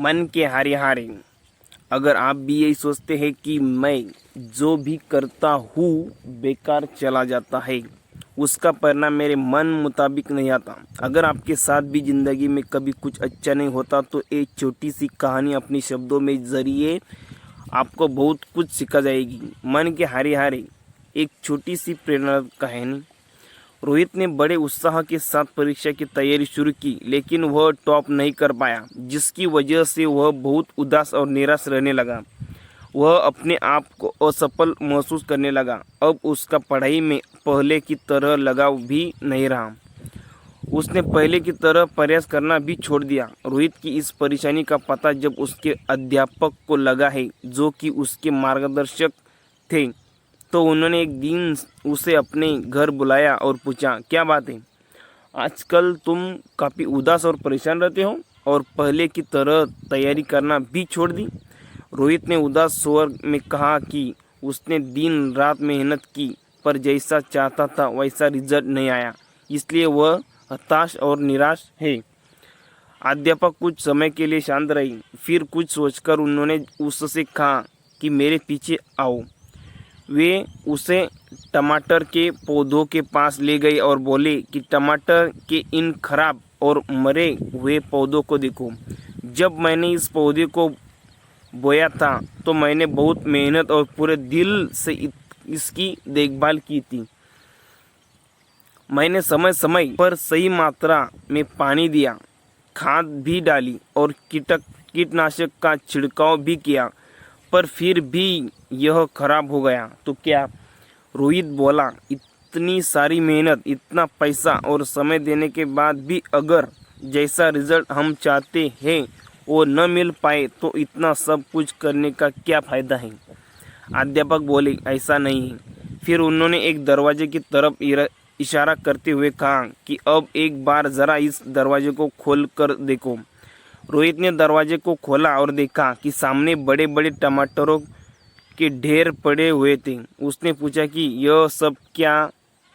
मन के हारे हारे। अगर आप भी यही सोचते हैं कि मैं जो भी करता हूँ बेकार चला जाता है, उसका परिणाम मेरे मन मुताबिक नहीं आता, अगर आपके साथ भी ज़िंदगी में कभी कुछ अच्छा नहीं होता, तो एक छोटी सी कहानी अपने शब्दों में ज़रिए आपको बहुत कुछ सिखा जाएगी। मन के हारे हारे एक छोटी सी प्रेरणा कहानी। रोहित ने बड़े उत्साह के साथ परीक्षा की तैयारी शुरू की, लेकिन वह टॉप नहीं कर पाया, जिसकी वजह से वह बहुत उदास और निराश रहने लगा। वह अपने आप को असफल महसूस करने लगा। अब उसका पढ़ाई में पहले की तरह लगाव भी नहीं रहा। उसने पहले की तरह प्रयास करना भी छोड़ दिया। रोहित की इस परेशानी का पता जब उसके अध्यापक को लगा है, जो कि उसके मार्गदर्शक थे, तो उन्होंने एक दिन उसे अपने घर बुलाया और पूछा, क्या बात है, आजकल तुम काफ़ी उदास और परेशान रहते हो और पहले की तरह तैयारी करना भी छोड़ दी। रोहित ने उदास स्वर में कहा कि उसने दिन रात मेहनत की, पर जैसा चाहता था वैसा रिजल्ट नहीं आया, इसलिए वह हताश और निराश है। अध्यापक कुछ समय के लिए शांत रही, फिर कुछ सोचकर उन्होंने उससे कहा कि मेरे पीछे आओ। वे उसे टमाटर के पौधों के पास ले गए और बोले कि टमाटर के इन खराब और मरे हुए पौधों को देखो। जब मैंने इस पौधे को बोया था तो मैंने बहुत मेहनत और पूरे दिल से इसकी देखभाल की थी। मैंने समय समय पर सही मात्रा में पानी दिया, खाद भी डाली और कीटनाशक का छिड़काव भी किया, पर फिर भी यह खराब हो गया। तो क्या? रोहित बोला, इतनी सारी मेहनत, इतना पैसा और समय देने के बाद भी अगर जैसा रिजल्ट हम चाहते हैं वो न मिल पाए तो इतना सब कुछ करने का क्या फ़ायदा है? अध्यापक बोले, ऐसा नहीं है। फिर उन्होंने एक दरवाजे की तरफ इशारा करते हुए कहा कि अब एक बार ज़रा इस दरवाजे को खोल कर देखो। रोहित ने दरवाजे को खोला और देखा कि सामने बड़े बड़े टमाटरों के ढेर पड़े हुए थे। उसने पूछा कि यह सब क्या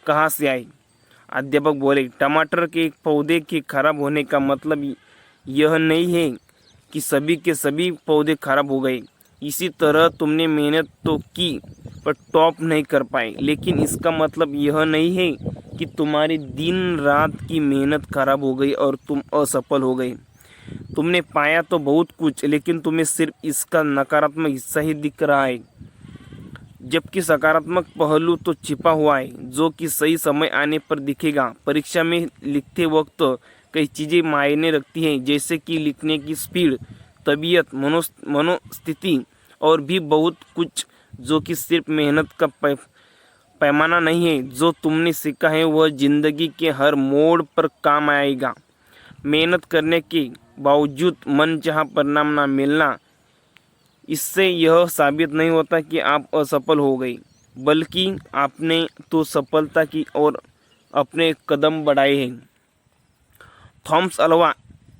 कहाँ से आए? अध्यापक बोले, टमाटर के पौधे के खराब होने का मतलब यह नहीं है कि सभी के सभी पौधे खराब हो गए। इसी तरह तुमने मेहनत तो की पर टॉप नहीं कर पाए, लेकिन इसका मतलब यह नहीं है कि तुम्हारी दिन रात की मेहनत खराब हो गई और तुम असफल हो गए। तुमने पाया तो बहुत कुछ, लेकिन तुम्हें सिर्फ इसका नकारात्मक हिस्सा ही दिख रहा है, जबकि सकारात्मक पहलू तो छिपा हुआ है, जो कि सही समय आने पर दिखेगा। परीक्षा में लिखते वक्त कई चीज़ें मायने रखती हैं, जैसे कि लिखने की स्पीड, तबीयत, मनोस्थिति और भी बहुत कुछ, जो कि सिर्फ मेहनत का पैमाना नहीं है। जो तुमने सीखा है वह जिंदगी के हर मोड़ पर काम आएगा। मेहनत करने के बावजूद मनचाहा परिणाम ना मिलना, इससे यह साबित नहीं होता कि आप असफल हो गए, बल्कि आपने तो सफलता की ओर अपने कदम बढ़ाए हैं। थॉमस अल्वा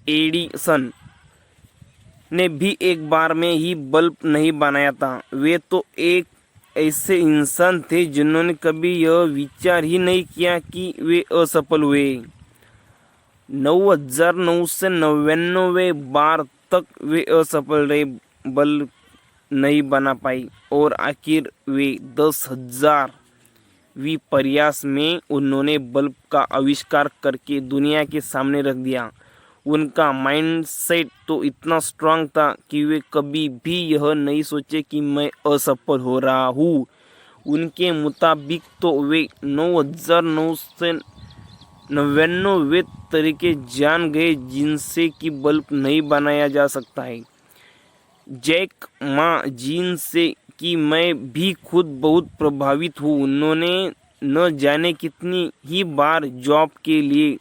एडिसन ने भी एक बार में ही बल्ब नहीं बनाया था। वे तो एक ऐसे इंसान थे जिन्होंने कभी यह विचार ही नहीं किया कि वे असफल हुए। 9,999 बार तक वे असफल रहे, बल्ब नहीं बना पाई, और आखिर वे 10,000वीं प्रयास में उन्होंने बल्ब का आविष्कार करके दुनिया के सामने रख दिया। उनका माइंडसेट तो इतना स्ट्रांग था कि वे कभी भी यह नहीं सोचे कि मैं असफल हो रहा हूँ। उनके मुताबिक तो वे 9,999 तरीके जान गए जिनसे कि बल्ब नहीं बनाया जा सकता है। जैक मा जिनसे कि मैं भी खुद बहुत प्रभावित हूँ। उन्होंने न जाने कितनी ही बार जॉब के लिए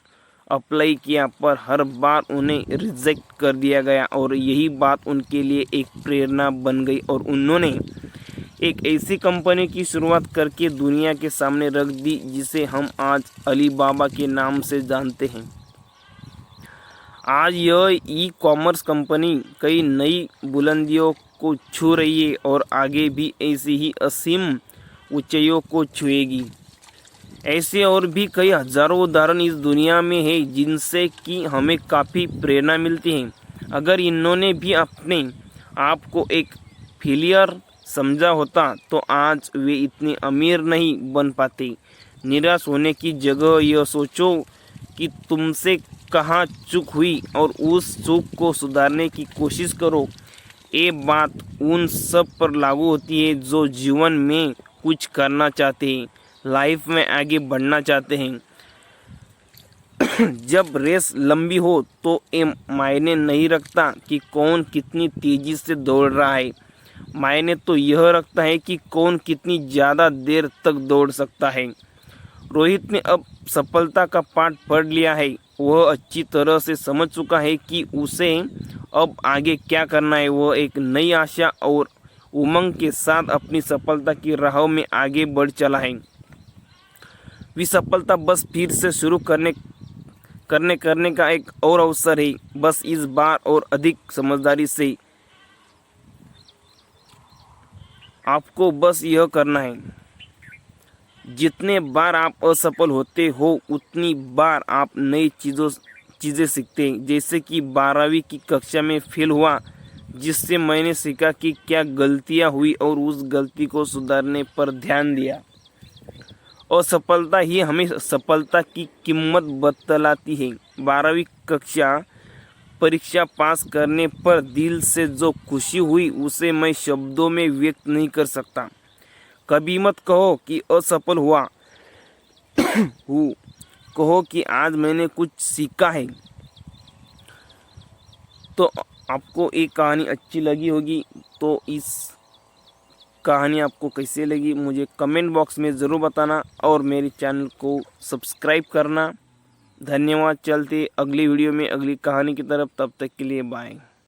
अप्लाई किया, पर हर बार उन्हें रिजेक्ट कर दिया गया, और यही बात उनके लिए एक प्रेरणा बन गई और उन्होंने एक ऐसी कंपनी की शुरुआत करके दुनिया के सामने रख दी जिसे हम आज अलीबाबा के नाम से जानते हैं। आज यह ई कॉमर्स कंपनी कई नई बुलंदियों को छू रही है और आगे भी ऐसी ही असीम ऊंचाइयों को छुएगी। ऐसे और भी कई हजारों उदाहरण इस दुनिया में है जिनसे कि हमें काफ़ी प्रेरणा मिलती है। अगर इन्होंने भी अपने आप को एक फेलियर समझा होता तो आज वे इतने अमीर नहीं बन पाते। निराश होने की जगह यह सोचो कि तुमसे कहाँ चूक हुई और उस चूक को सुधारने की कोशिश करो। ये बात उन सब पर लागू होती है जो जीवन में कुछ करना चाहते हैं, लाइफ में आगे बढ़ना चाहते हैं। जब रेस लंबी हो तो ये मायने नहीं रखता कि कौन कितनी तेज़ी से दौड़ रहा है, मायने तो यह रखता है कि कौन कितनी ज़्यादा देर तक दौड़ सकता है। रोहित ने अब सफलता का पाठ पढ़ लिया है। वह अच्छी तरह से समझ चुका है कि उसे अब आगे क्या करना है। वह एक नई आशा और उमंग के साथ अपनी सफलता की राह में आगे बढ़ चला है। विसफलता बस फिर से शुरू करने का एक और अवसर है। बस इस बार और अधिक समझदारी से आपको बस यह करना है। जितने बार आप असफल होते हो उतनी बार आप नई चीज़ें सीखते हैं। जैसे कि 12वीं की कक्षा में फेल हुआ, जिससे मैंने सीखा कि क्या गलतियां हुई और उस गलती को सुधारने पर ध्यान दिया। असफलता ही हमें सफलता की कीमत बतलाती है। 12वीं कक्षा परीक्षा पास करने पर दिल से जो खुशी हुई उसे मैं शब्दों में व्यक्त नहीं कर सकता। कभी मत कहो कि असफल हुआ हूँ, कहो कि आज मैंने कुछ सीखा है। तो आपको एक कहानी अच्छी लगी होगी, तो इस कहानी आपको कैसे लगी मुझे कमेंट बॉक्स में ज़रूर बताना और मेरे चैनल को सब्सक्राइब करना। धन्यवाद। चलते अगली वीडियो में अगली कहानी की तरफ, तब तक के लिए बाय।